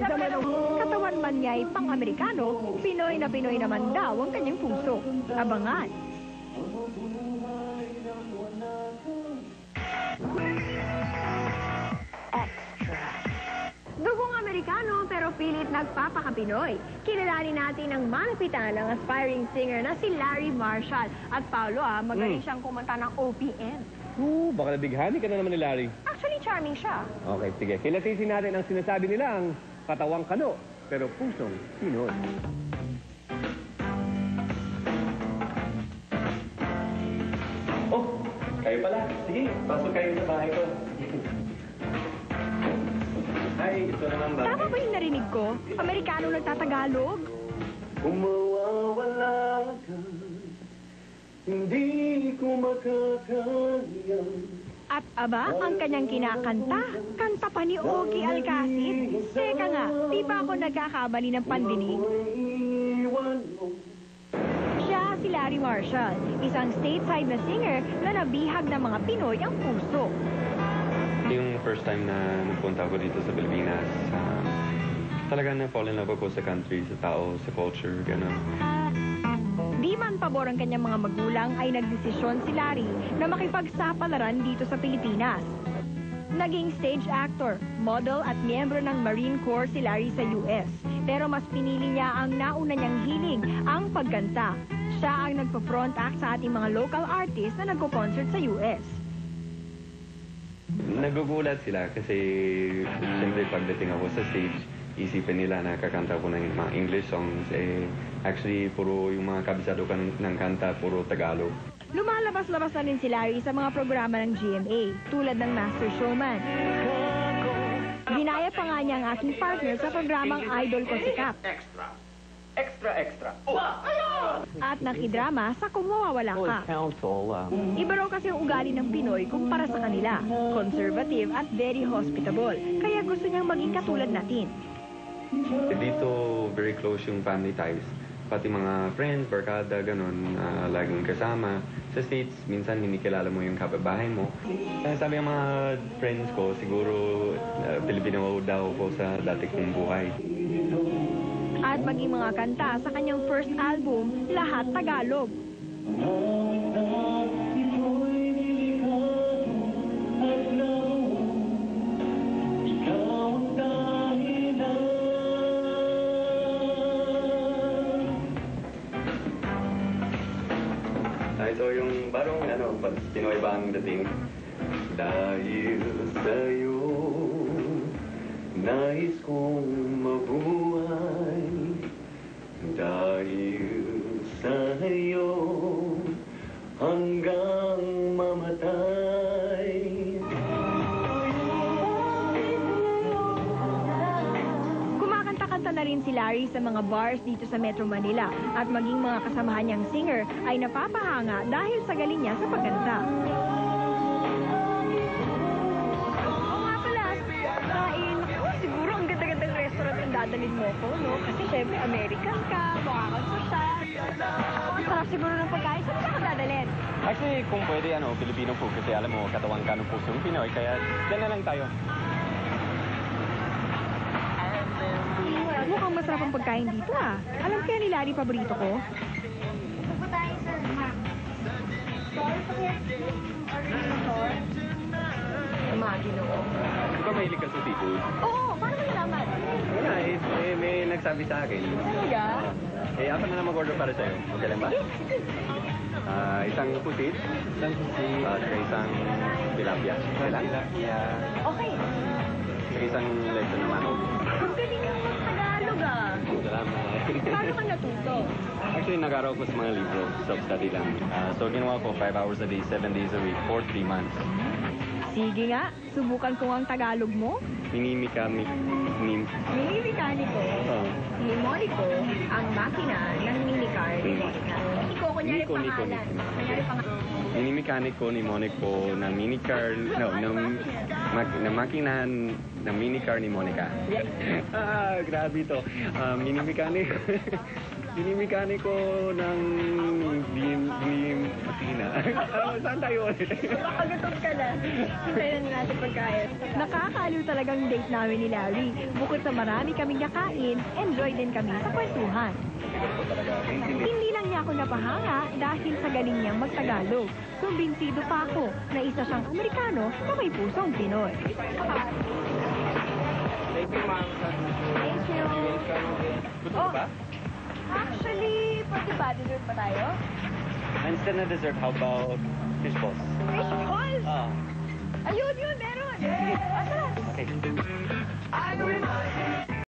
Katawan man niya'y pang-Amerikano, Pinoy na Pinoy naman daw ang kanyang puso. Abangan. Dugong Amerikano pero pilit nagpapaka-Pinoy. Kilalanin natin ang malapitan ng aspiring singer na si Larry Marshall. At Paolo, magaling siyang kumanta ng OPM. Baka nabighani ka na naman ni Larry. Actually, charming siya. Okay, sige. Kilatisin natin ang sinasabi nilang katawang kano, pero pusong Pinoy. Oh, kayo pala. Sige, pasok kayo sa bahay ko. Ay, ito naman ba? Tama ba yung narinig ko? Amerikano nagtatagalog? Kung mawawala ka, hindi ko makakaya. At aba, ang kanyang kinakanta, kanta pa ni Ogie Alcacid. Teka nga, di ba ako nagkakamali ng pandinig? Siya si Larry Marshall, isang stateside na singer na nabihag ng mga Pinoy ang puso. Yung first time na nagpunta ako dito sa Pilipinas, talagang na-fall in love ako sa country, sa tao, sa culture, gano'n. Di man pabor ang kanyang mga magulang ay nagdesisyon si Larry na makipagsapalaran dito sa Pilipinas. Naging stage actor, model at miyembro ng Marine Corps si Larry sa US. Pero mas pinili niya ang nauna niyang hilig, ang pagkanta. Siya ang nagpo-front act sa ating mga local artists na nagko-concert sa US. Nagugulat sila kasi siyempre pagdating ako sa stage, isipin nila na kakanta ko ng mga English songs. Actually, puro yung mga kabisado ng kanta, puro Tagalog. Lumalabas-labas na rin si Larry sa mga programa ng GMA, tulad ng Master Showman. Ginaya pa nga niya ang aking partner sa programang Idol Ko Sikap. Extra. At nakidrama sa Kung Mawawala Ka. Iba raw kasi ang ugali ng Pinoy kumpara sa kanila. Conservative at very hospitable. Kaya gusto niyang maging katulad natin. Dito, very close yung family ties. Pati mga friends, barkada, gano'n, laging kasama. Sa States, minsan hindi kilala mo yung kapitbahay mo. Sabi ng mga friends ko, siguro Pilipino daw ko sa dati kong buhay. At maging mga kanta sa kanyang first album, lahat Tagalog. So yung barong Pinoy ba ang dating? Dahil sa'yo, nais kong mabuhay. Dahil sa'yo, hanggang mamatay. Kumakanta-kanta na rin si Larry sa mga bars dito sa Metro Manila at maging mga kasamahan niyang singer ay napapahanga dahil sa galing niya sa pagkanta. Oo nga pala, kain. Siguro ang ganda-gandang restaurant ang dadalhin mo ko, no? Kasi syempre American ka, mukha kang sosyal. Ang sarap siguro ng pagkain. Saan ka dadalhin? Actually, kung pwede, Filipino food kasi alam mo, katawan ka ng pusong Pinoy, kaya dyan na lang tayo. Mukhang masarap ang pagkain dito Alam kaya ni Larry paborito ko? Pupunta tayo sa store. Imagine ako. Di ba mahilig ka sa seafood? Oo, paano mo nalaman? Wala, may nagsabi sa akin. Talaga? Ako na lang mag-order para sa'yo. Okay lang ba? Isang pusit. Isang pusit. At isang tilapia. Okay lang? Okay. Isang leche na manok. Ang galing ng Tagalog Salamat. Paano ka natuto? Actually, nag-aral ko sa mga libro. Self-study lang. So, ginawa ko 5 hours a day, 7 days a week, for 3 months. Sige nga, subukan ko ang Tagalog mo. Minimikaniko. Ni Monico, ang makina ng minicar ni Monica. Ikaw, kunyari pangalan. Kunyari pangalan. Minimekaniko ni Monico na minicar, na makina ng minicar ni Monica. Grabe ito. Minimekaniko. Minimekaniko ng Dream Matina. Saan tayo ulit? Makagutom ka na. Kailan natin pagkain. Nakakaaliw talagang date namin ni Larry. Bukod sa marami kaming nakain, enjoy din kami sa kwentuhan. Hindi lang niya ako napahanga dahil sa galing niyang magtagalog. Kumbinsido pa ako na isa siyang Amerikano na may pusong Pinoy. Thank you, ma'am. Thank you. Gusto ba? Actually, pwede ba? Dessert pa tayo? Instead na dessert, how about fish balls? Fish balls? Ayun, meron. Asa? Okay.